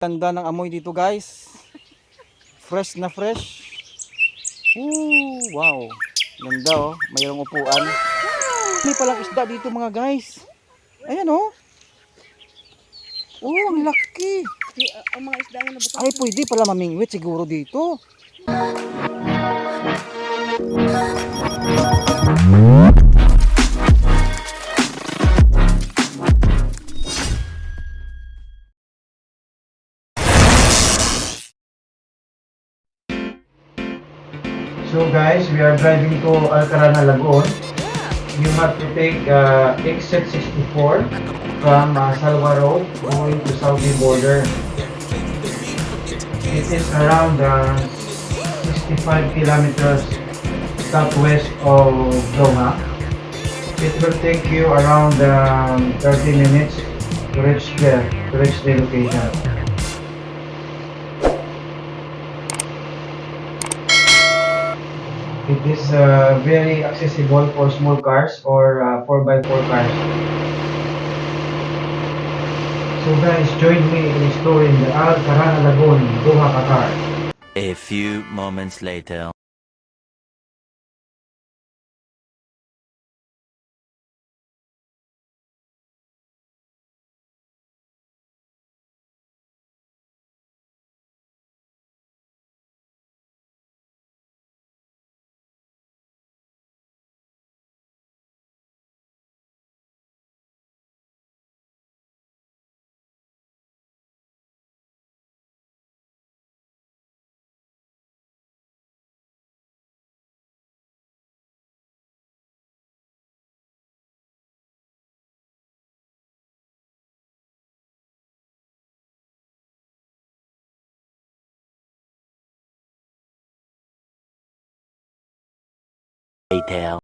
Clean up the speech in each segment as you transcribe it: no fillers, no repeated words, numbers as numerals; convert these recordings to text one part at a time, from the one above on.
Tanda ng amoy dito guys. Fresh na fresh. Wow. Ganda oh. Mayroong upuan. May palang isda dito mga guys. Ayan oh. Oh, ang laki. Ang mga isda nga nabutang. Ay, pwede pala mamingwit siguro dito. So guys, we are driving to Alcarana, Lagoon. You have to take exit 64 from Salwa Road going to Saudi border. It is around 65 kilometers southwest of Doha. It will take you around 30 minutes to reach the location. It is very accessible for small cars or 4x4 cars. So guys, join me in exploring the Al Karana Lagoon, Doha, Qatar. A few moments later. Later.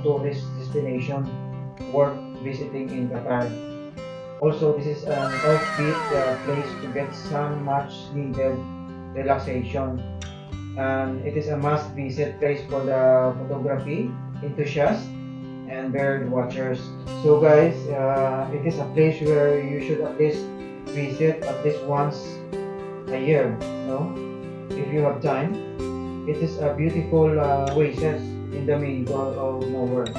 Tourist destination worth visiting in Qatar. Also, this is an offbeat place to get some much needed relaxation. And it is a must visit place for the photography enthusiasts and bird watchers. So guys, it is a place where you should at least visit at least once a year, no? If you have time. It is a beautiful oasis in the middle of nowhere.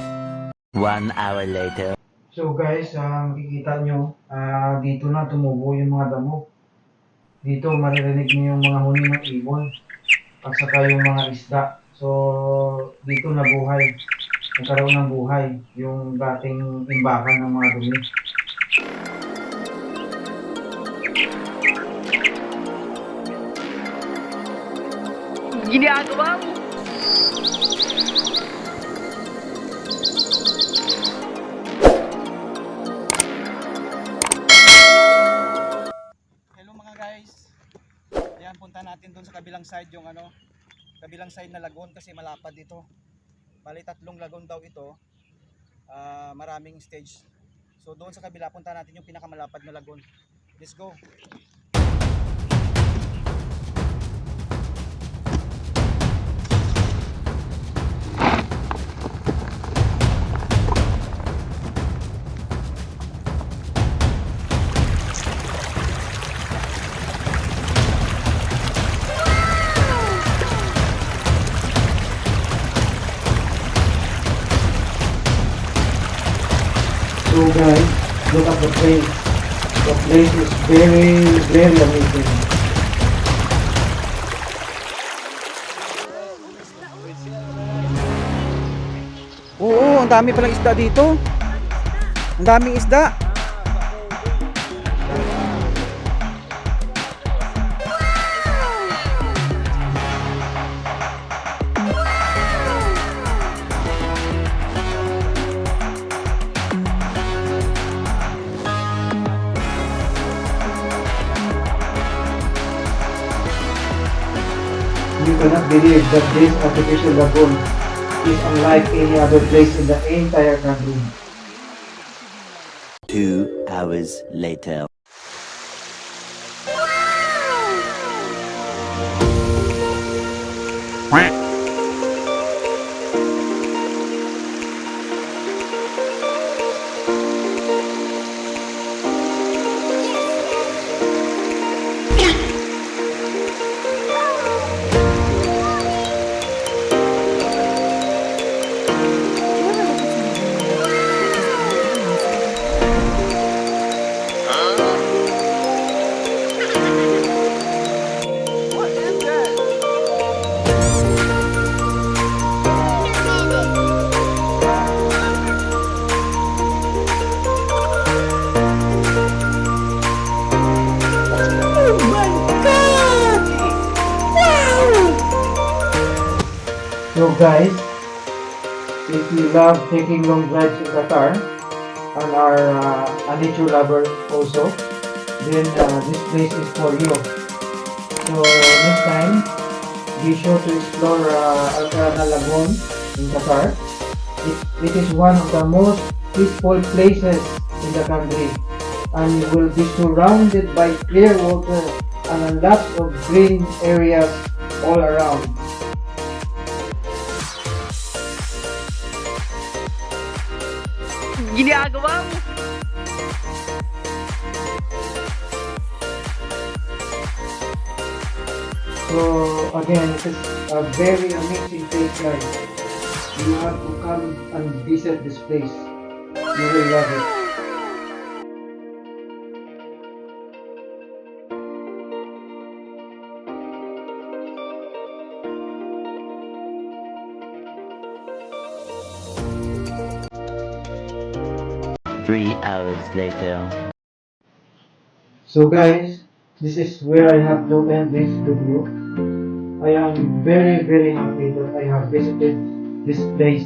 1 hour later. So guys, makikita nyo, dito na tumubo yung mga damo. Dito maririnig nyo yung mga huni ng ibon at saka yung mga isda. So dito nabuhay, nagkaroon ng buhay yung dating imbakan ng mga dumi. Ginagawa mo! Hello mga guys. Ayan, punta natin doon sa kabilang side yung kabilang side na lagoon kasi malapad dito. Bali 3 lagoon daw ito. Maraming stage. So doon sa kabila punta natin yung pinakamalapad na lagoon. Let's go. So guys, look at the place. The place is very, very amazing. Oo, ang dami palang isda dito. Ang daming isda. You cannot believe that this artificial lagoon is unlike any other place in the entire country. 2 hours later. So guys, if you love taking long drives in Qatar and are a nature lover also, then this place is for you. So next time, be sure to explore Alcarana Lagoon in Qatar. It is one of the most peaceful places in the country, and you will be surrounded by clear water and lots of green areas all around. Ginagawa mo! So again, it is a very amazing place, guys. You have to come and visit this place. You will love it. Three hours later. So guys, this is where I have to end this video. I am very, very happy that I have visited this place.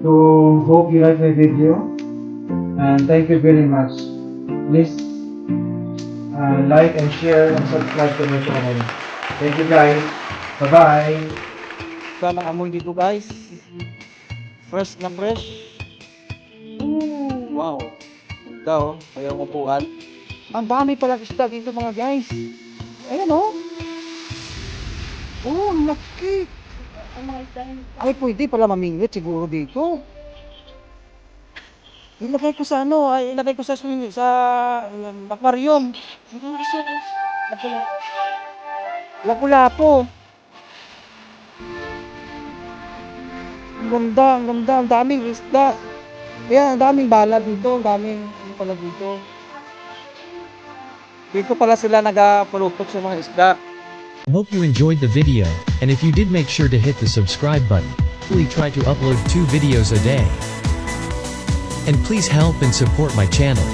So hope you like my video, and thank you very much. Please like and share and subscribe to my channel. Thank you guys. Bye bye. Wala nang amoy dito guys. Fresh na fresh. Ooh, wow. Ito, mayroong upuan. Ang dami palang isda dito mga guys. Ayan o. Oh, ang laki. Ang mga isda yun. Ay, pwede pala mamingwit siguro dito. Ilagay ko sa ilagay ko sa aquarium. Lapu-lapu. Ang ganda, ang daming isda. Kaya daming bala dito, daming ano pala dito. Dito pala sila nagapulupot sa mga isda. Hope you enjoyed the video, and if you did, make sure to hit the subscribe button. We try to upload 2 videos a day. And please help and support my channel.